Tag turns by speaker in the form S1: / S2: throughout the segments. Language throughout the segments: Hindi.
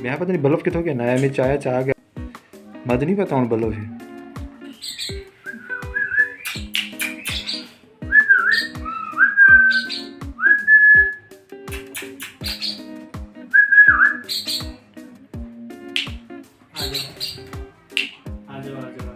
S1: मैं पता नहीं बल्ब कितों गया नया में चाया चाह गया मत नहीं पता हूँ बल्ब है
S2: आ जाओ आ जाओ।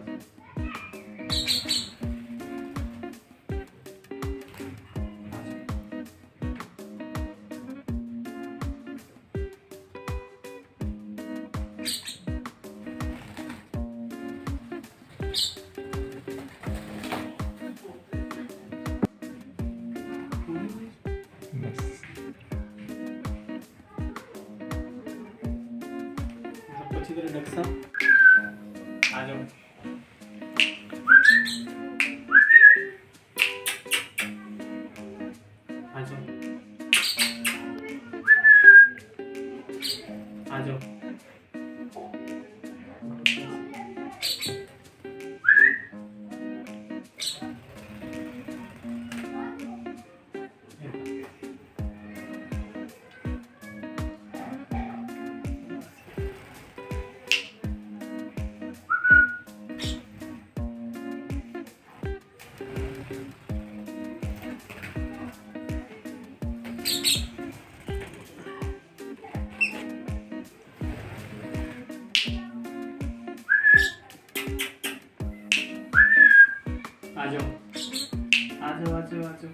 S2: अच्छी तरह ढक सा आ जाओ। आ जाओ आ जाओ। आ जाओ आ जाओ आ जाओ आ जाओ।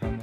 S1: 5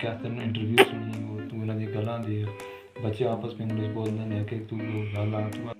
S1: क्या तेन इंटरव्यू सुनी वो तू इन्होंने गल्लां दे बच्चे आपस में इंग्लिश बोलते हैं कि तू गल आ तू